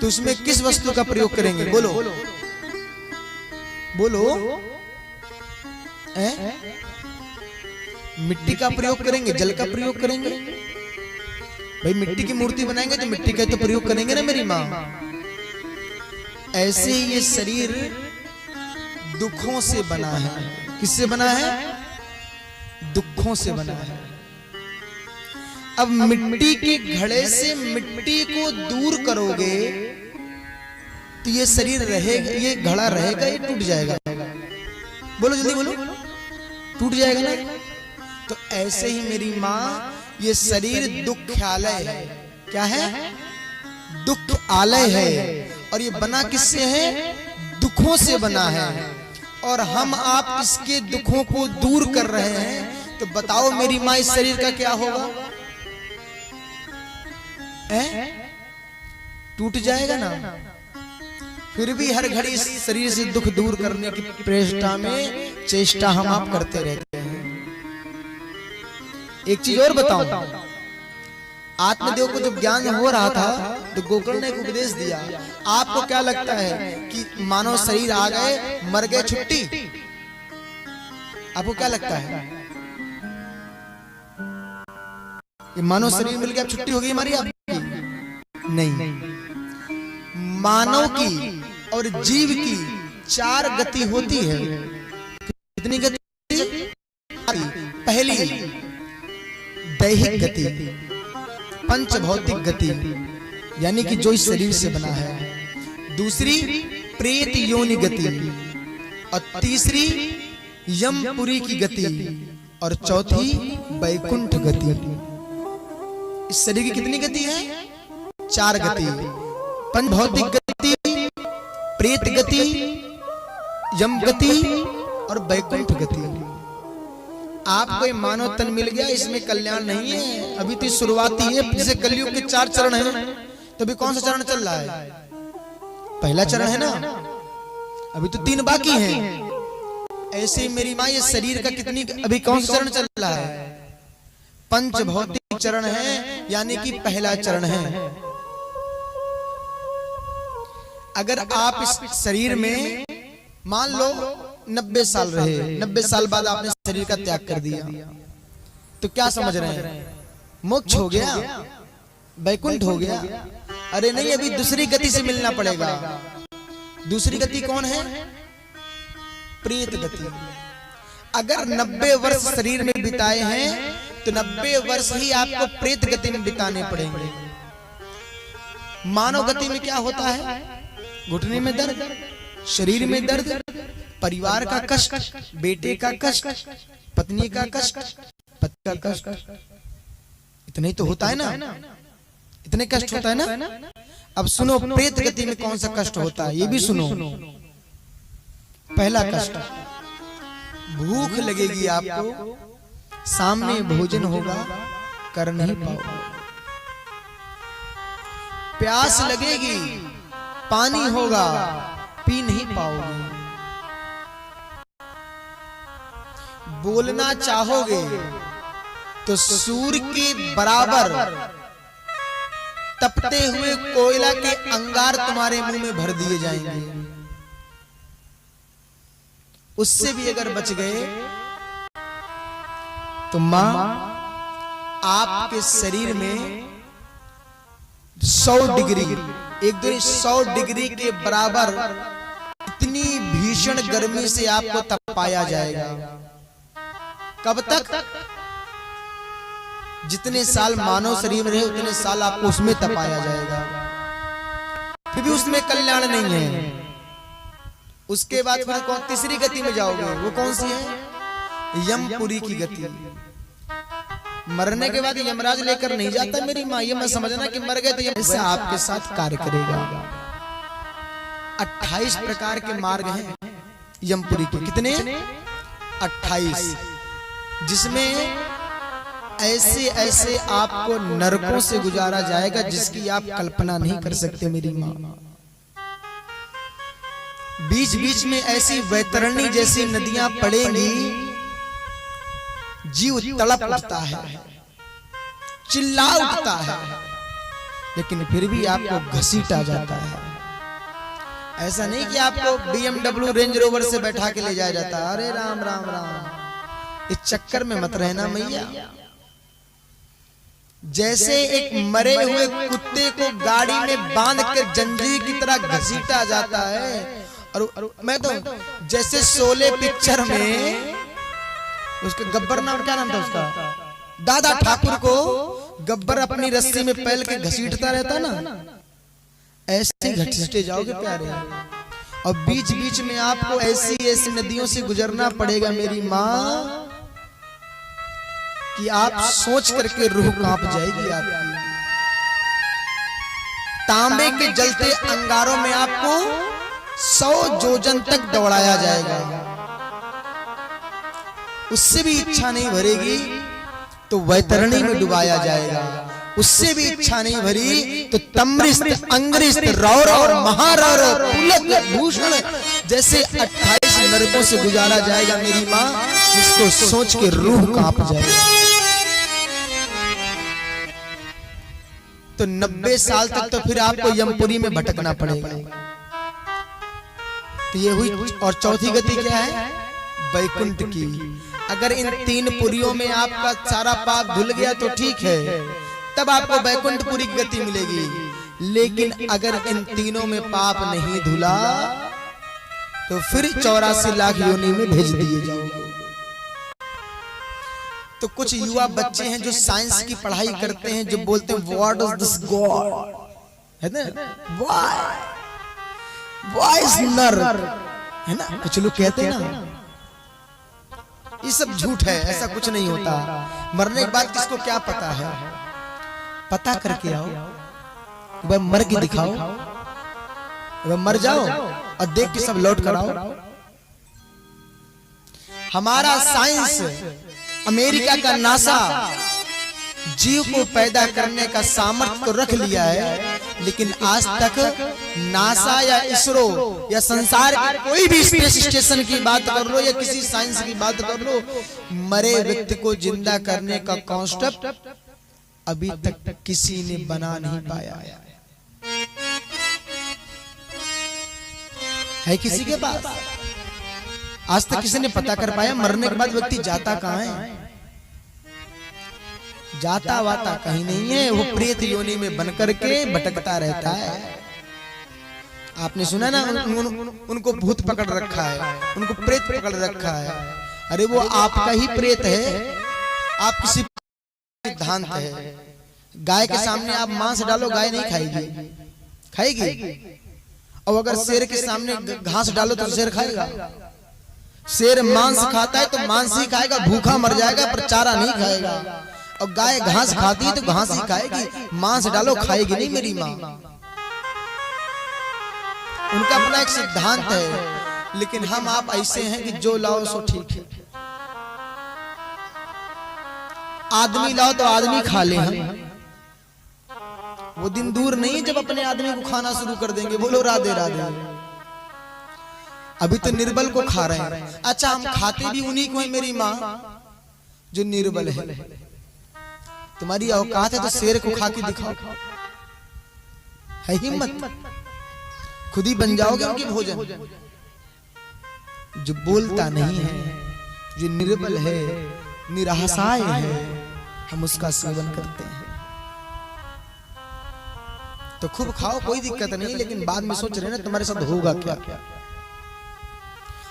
तो उसमें किस वस्तु का प्रयोग करेंगे? बोलो बोलो। मिट्टी का प्रयोग करेंगे, जल का प्रयोग करेंगे? भाई मिट्टी की मूर्ति बनाएंगे तो मिट्टी का तो प्रयोग करेंगे ना मेरी माँ। ऐसे ही ये शरीर दुखों से बना है। किससे बना है? दुखों से बना है। अब मिट्टी के घड़े से मिट्टी को दूर करोगे तो ये शरीर रहेगा, ये घड़ा रहेगा, ये टूट जाएगा? बोलो जल्दी बोलो, टूट जाएगा ना? तो ऐसे ही मेरी माँ, ये शरीर दुखालय है। क्या है? दुख आलय है। और ये बना किससे है? दुखों से बना है। और हम आप इसके दुखों को दूर कर रहे हैं। तो बताओ मेरी माँ, इस शरीर का क्या होगा? टूट जाएगा ना। फिर भी हर घड़ी इस शरीर से दुख दूर करने की चेष्टा हम आप करते रहते हैं। एक चीज और बताऊं, आत्मदेव को जब ज्ञान हो रहा था तो गोकर्ण ने एक उपदेश दिया। आपको क्या लगता है कि मानव शरीर आ गए, मर गए, छुट्टी? आपको क्या लगता है? ये मानव शरीर मिल गया, अब छुट्टी हो गई हमारी आपकी? नहीं। मानव की और जीव की 4 गति होती है। कितनी गति? पहली दैहिक गति, पंच भौतिक गति, यानी कि जो इस शरीर से बना है। दूसरी प्रेत योनि गति, और तीसरी यमपुरी की गति, और चौथी वैकुंठ गति। इस शरीर की कितनी गति है? 4 गति। पंच भौतिक गति, प्रेत गति, यम गति और वैकुंठ गति। आपको मानव तन मिल गया, इसमें कल्याण नहीं है। अभी तो शुरुआती है। जैसे कलयुग के 4 चरण हैं, तो अभी कौन सा चरण चल रहा है? पहला चरण है ना, अभी तो 3 बाकी हैं। ऐसे ही मेरी माँ, ये शरीर का अभी कौन सा चरण चल रहा है? पंच भौतिक चरण है, यानी कि पहला चरण है। अगर आप इस शरीर में मान लो 90 साल रहे, 90 साल बाद आपने शरीर का त्याग कर दिया, तो क्या समझ रहे हैं? मोक्ष हो गया, वैकुंठ हो गया? अरे नहीं, अभी दूसरी गति से मिलना पड़ेगा। दूसरी गति कौन है? प्रेत गति। अगर 90 वर्ष शरीर में बिताए हैं तो 90 वर्ष ही आपको प्रेत गति में बिताने पड़ेंगे। मानव गति में क्या होता है? घुटने में दर्द, शरीर में दर्द, परिवार का कष्ट, बेटे का कष्ट, पत्नी का कष्ट, पति का कष्ट। इतने ही तो होता है ना, इतने कष्ट होता है ना। अब सुनो, प्रेत गति में कौन सा कष्ट होता है, ये भी सुनो। पहला कष्ट, भूख लगेगी आपको, सामने भोजन होगा, कर नहीं पाओगे। प्यास लगेगी, पानी होगा, पी नहीं पाओगे। बोलना चाहोगे तो सूर्य के बराबर तपते हुए कोयला के अंगार तुम्हारे मुंह में भर दिए जाएंगे। उससे भी अगर बच गए तो मां, आपके शरीर में 100 डिग्री, 100 डिग्री के बराबर इतनी भीषण गर्मी से आपको तपाया जाएगा। कब तक? जितने साल मानव शरीर में रहे उतने साल आपको उसमें तपाया जाएगा। फिर भी उसमें कल्याण नहीं है। उसके बाद फिर कौन तीसरी गति में जाओगे? वो कौन सी है? यमपुरी की गति। मरने के बाद यमराज लेकर नहीं जाता मेरी माँ, ये मत समझना कि मर गए तो यम आपके साथ कार्य करेगा। 28 प्रकार के मार्ग हैं यमपुरी के। कितने? 28, जिसमें ऐसे ऐसे आपको नरकों से गुजारा जाएगा जिसकी आप कल्पना नहीं कर सकते मेरी माँ। बीच बीच में ऐसी वैतरणी जैसी नदियां पड़ेंगी, जीव तड़प उठता है, चिल्ला उठता है, लेकिन फिर भी आपको घसीटा जाता है। ऐसा नहीं कि आपको BMW रेंज रोवर से बैठा के ले जाया जाता। अरे राम राम राम, इस चक्कर में मत रहना मैया। जैसे एक मरे हुए कुत्ते को गाड़ी में बांध कर जंजीर की तरह घसीटा जाता है, और मैं तो जैसे शोले पिक्चर में उसके गब्बर नाम, क्या नाम था उसका, दादा ठाकुर को गब्बर अपनी रस्सी में पहल के घसीटता रहता ना, ऐसे घसीटे जाओगे प्यारे। और बीच बीच में आपको ऐसी ऐसी नदियों से गुजरना पड़ेगा मेरी माँ कि आप सोच करके रूह कांप जाएगी आपकी। तांबे के जलते अंगारों में आपको 100 जोजन तक दौड़ाया जाएगा, उससे भी इच्छा नहीं भरेगी तो वैतरणी में डुबाया जाएगा, उससे भी इच्छा नहीं भरी तो तम्रिस्त, अंग्रिस्त, रौरव और महारौरव, पुलक, भूषण जैसे 28 नरकों से गुजारा जाएगा मेरी माँ, जिसको सोच के रूह कांप जाएगा। तो 90 साल तक तो फिर आपको यमपुरी में भटकना पड़ेगा। तो ये हुई। और चौथी गति क्या है? वैकुंठ की। अगर इन 3 पुरियों में आपका सारा पाप धुल गया तो ठीक है, तब आपको वैकुंठपुरी की गति मिलेगी। लेकिन अगर इन तीनों में पाप नहीं धुला तो फिर 84 लाख योनि में भेज दिए जाओगे। तो कुछ युवा बच्चे हैं जो साइंस की पढ़ाई करते हैं, जो बोलते हैं व्हाट इज दिस गॉड, है ना, व्हाई इज नर, है ना, कुछ लोग कहते हैं ना। ये सब झूठ है, ऐसा कुछ नहीं होता। मरने के बाद किसको क्या पता है? पता करके आओ, वह मर के दिखाओ, वह मर जाओ और देख के सब लौट कर आओ। हमारा साइंस, अमेरिका का नासा जीव को पैदा करने का सामर्थ्य तो रख लिया है, लेकिन आज तक नासा या इसरो या संसार के कोई भी स्पेस स्टेशन की बात कर लो या किसी साइंस की बात कर लो, मरे व्यक्ति को जिंदा करने का कॉन्सेप्ट अभी तक किसी ने बना नहीं पाया है। किसी के पास आज तक किसी ने पता कर पाया मरने के बाद व्यक्ति जाता कहां है? जाता वाता कहीं नहीं है, वो प्रेत योनि में बनकर के भटकता रहता है। आपने सुना ना, उनको भूत पकड़ रखा है, उनको प्रेत पकड़ रखा है। अरे वो आपका ही प्रेत है, आप किसी सिद्धांत है। गाय के सामने आप मांस डालो, गाय नहीं खाएगी, खाएगी। और अगर शेर के सामने घास डालो तो शेर खाएगा। शेर मांस खाता है तो मांस ही खाएगा, भूखा मर जाएगा पर चारा नहीं खाएगा। और गाय घास खाती है तो घास ही खाएगी, मांस डालो खाएगी नहीं मेरी माँ। उनका अपना एक सिद्धांत है, लेकिन हम आप ऐसे हैं कि जो लाओ सो ठीक है। आदमी लाओ तो आदमी खा ले हम। वो दिन दूर नहीं जब अपने आदमी को खाना शुरू कर देंगे। बोलो राधे राधे। अभी तो निर्बल को खा रहे हैं। अच्छा, हम खाते भी उन्हीं को है मेरी माँ जो निर्बल है। तुम्हारी औकात है तो शेर को खा के दिखाओ, है हिम्मत? खुद ही बन जाओगे उनकी भोजन। जो बोलता नहीं है, जो निर्बल है, निराशाय है, हम उसका सेवन करते हैं। तो खूब खाओ, कोई दिक्कत नहीं, लेकिन बाद में सोच रहे ना तुम्हारे साथ होगा क्या।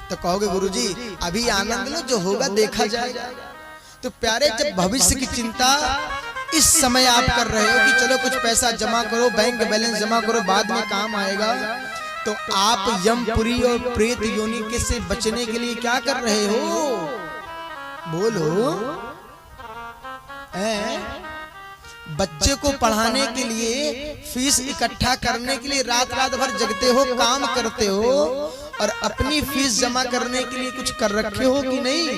तो कहोगे गुरुजी अभी आनंद लो, जो होगा देखा जाएगा। तो प्यारे, जब भविष्य की चिंता इस समय आप कर रहे हो कि चलो कुछ पैसा जमा करो, बैंक बैलेंस जमा करो, बाद में काम आएगा, तो आप यमपुरी और प्रेत योनि के से बचने के लिए क्या कर रहे हो? बोलो। बच्चे को पढ़ाने के लिए, फीस इकट्ठा करने के लिए रात रात भर जगते हो, काम करते हो, और अपनी फीस जमा करने के लिए कुछ कर रखे हो कि नहीं?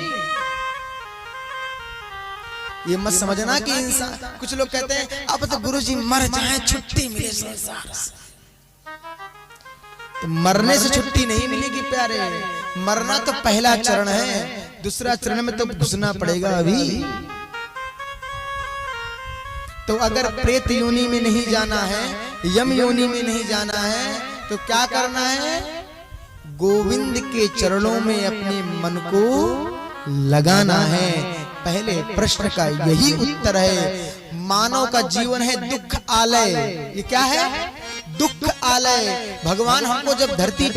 ये मत समझना कि इंसान, कुछ लोग कहते हैं अब तो गुरुजी मर जाए छुट्टी मिले संसार से। तो मरने से छुट्टी नहीं मिलेगी प्यारे। मरना तो पहला चरण है, दूसरा चरण में तो घुसना पड़ेगा। अभी तो अगर प्रेत योनि में नहीं जाना है, यम योनि में नहीं जाना है, तो क्या करना है? गोविंद के चरणों में अपने मन को लगाना है। पहले प्रश्न का यही उत्तर है। मानव का जीवन है दुख आलय। ये क्या है? दुख आलय। भगवान हमको जब धरती पे